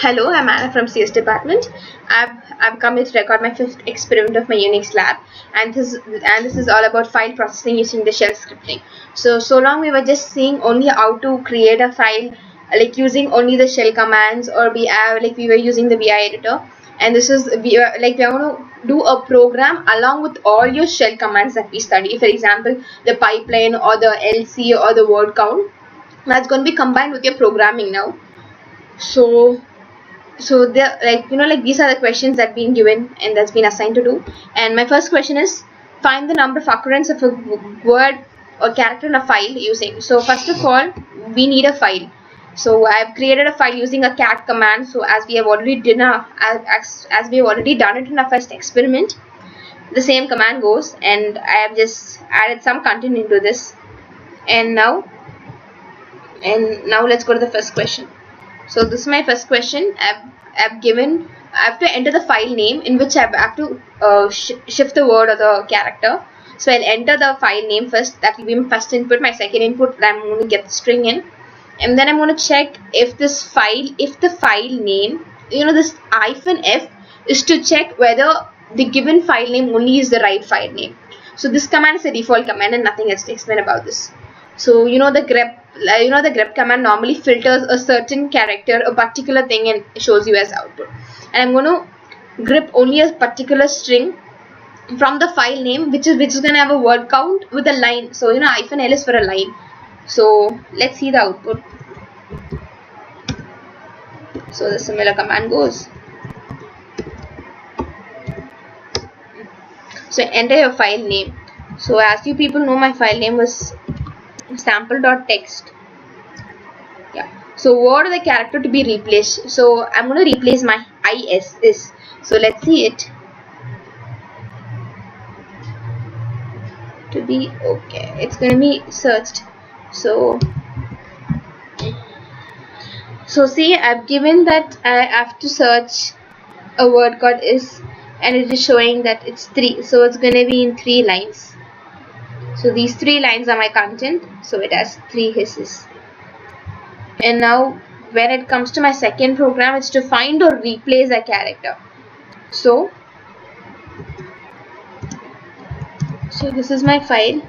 Hello, I'm Anna from CS department. I've come here to record my fifth experiment of my Unix lab, and this is all about file processing using the shell scripting. So long we were just seeing only how to create a file like using only the shell commands, or we were using the VI editor, and we are going to do a program along with all your shell commands that we study. For example, the pipeline or the LC or the word count, that's going to be combined with your programming now. So these are the questions that been given and that's been assigned to do. And my first question is, find the number of occurrence of a word or character in a file using. So first of all, we need a file. So I've created a file using a cat command. So as we have already done it in our first experiment, the same command goes, and I have just added some content into this. And now let's go to the first question. So this is my first question. I have to enter the file name in which I have to shift the word or the character. So I'll enter the file name first. That will be my first input. My second input, I'm going to get the string in, and then I'm going to check if the file name, this -f is to check whether the given file name only is the right file name. So this command is a default command and nothing else to explain about this. So the grep command normally filters a certain character, a particular thing, and shows you as output. And I'm going to grep only a particular string from the file name, which is going to have a word count with a line. So -l is for a line. So let's see the output. So the similar command goes. So enter your file name. So as you people know, my file name was sample.txt. Yeah. So word or the character to be replaced. So I'm going to replace my is. So let's see it. To be okay. It's going to be searched. So see, I've given that I have to search a word called is, and it is showing that it's 3. So it's going to be in 3 lines. So these 3 lines are my content. So it has 3 hisses. And now when it comes to my second program, it's to find or replace a character. So this is my file.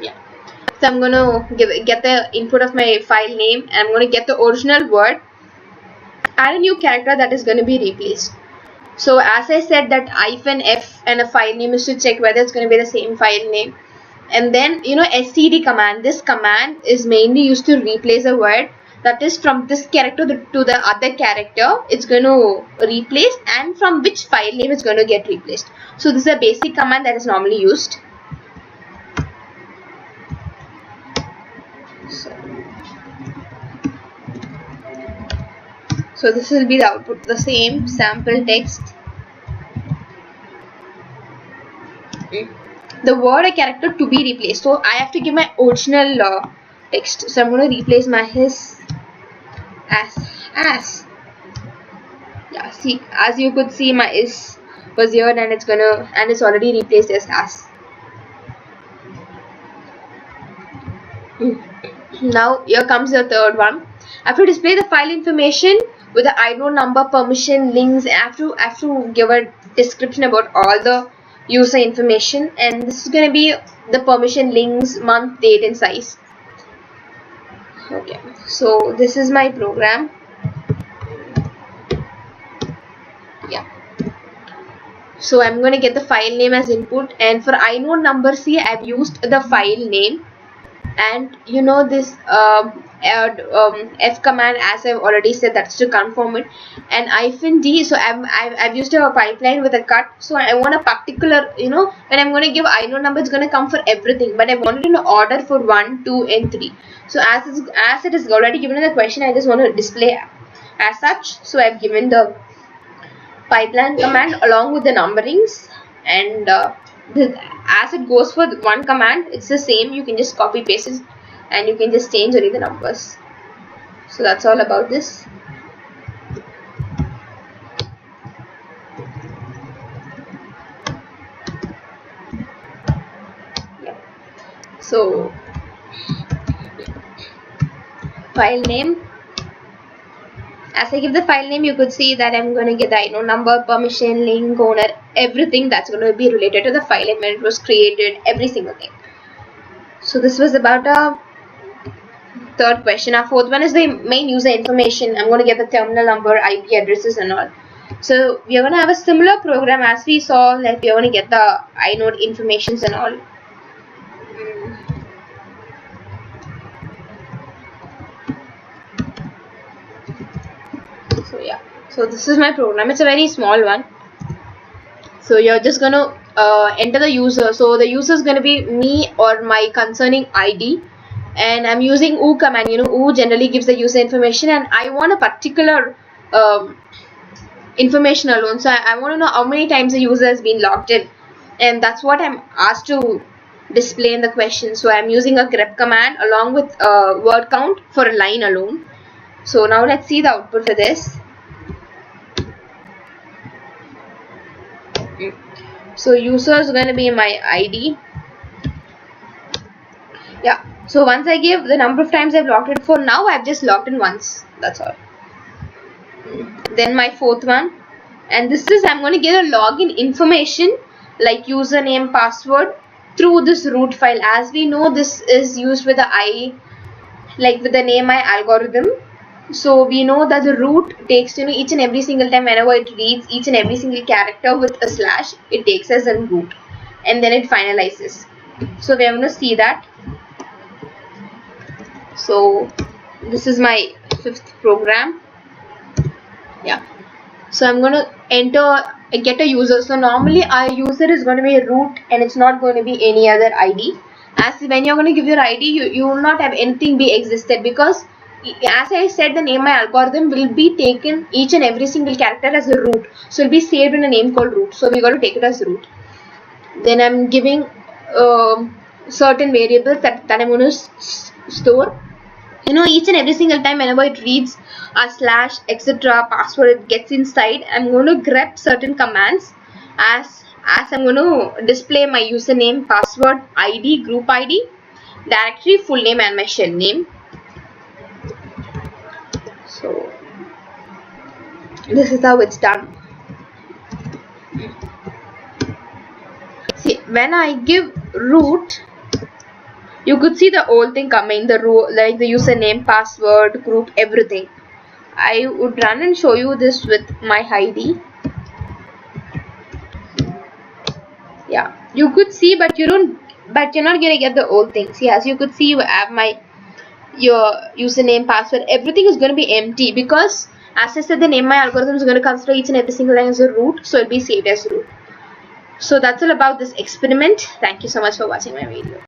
Yeah. So I'm going to get the input of my file name, and I'm going to get the original word, add a new character that is going to be replaced. So as I said, that -f and a file name is to check whether it's going to be the same file name. And then std command, this command is mainly used to replace a word, that is from this character to the other character it's going to replace, and from which file name it's going to get replaced. So this is a basic command that is normally used. So this will be the output, the same sample text. The word or character to be replaced. So I have to give my original text. So I'm going to replace my his as. Yeah, see, as you could see, my is was here, and it's already replaced as. Now here comes the third one. I have to display the file information with the inode number, permission, links. I have to give a description about all the user information, and this is going to be the permission, links, month, date, and size. Okay, so this is my program. Yeah. So I'm going to get the file name as input, and for inode number, see, I've used the file name, and this f command, as I've already said, that's to confirm it, and -d. So I've used a pipeline with a cut. So I want a particular, when I'm going to give inode number, it's going to come for everything, but I want it in order for 1, 2, and 3. So as it is already given in the question, I just want to display as such. So I've given the pipeline command along with the numberings, and as it goes for one command, it's the same. You can just copy paste it, and you can just change only the numbers. So that's all about this. Yeah. So file name. As I give the file name, you could see that I'm going to get the number, permission, link, owner, everything that's going to be related to the file name when it was created, every single thing. So this was about our third question. Our fourth one is the main user information. I'm going to get the terminal number, IP addresses and all. So we are going to have a similar program as we saw, like we are going to get the inode informations and all. So yeah, so this is my program. It's a very small one. So you're just going to enter the user. So the user is going to be me or my concerning ID, and I'm using oo command. Oo generally gives the user information, and I want a particular information alone. So I want to know how many times the user has been logged in, and that's what I'm asked to display in the question. So I'm using a grep command along with word count for a line alone. So now let's see the output for this. So user is going to be my ID. Yeah, so once I give the number of times I've logged in, for now I've just logged in once, that's all. Then my fourth one, and this is I'm going to get a login information like username, password through this root file. As we know, this is used with the like with the name my algorithm. So we know that the root takes each and every single time whenever it reads each and every single character with a slash, it takes as a root and then it finalizes. So we are going to see that. So this is my fifth program. Yeah, so I'm going to get a user. So normally our user is going to be a root and it's not going to be any other ID. As when you're going to give your ID, you will not have anything be existed, because as I said, the name my algorithm will be taken each and every single character as a root. So it will be saved in a name called root. So we got to take it as root. Then I'm giving certain variables that I'm going to store. Each and every single time whenever it reads a slash etc password, it gets inside. I'm going to grep certain commands as I'm going to display my username, password, ID, group ID, directory, full name and my shell name. So this is how it's done. See, when I give root, you could see the whole thing coming, the row, like the username, password, group, everything. I would run and show you this with my ID. Yeah, you could see, but you're not gonna get the whole thing. See, as you could see, you have your username, password, everything is going to be empty, because as I said, the name my algorithm is going to consider each and every single line as a root, so it'll be saved as root. So that's all about this experiment. Thank you so much for watching my video.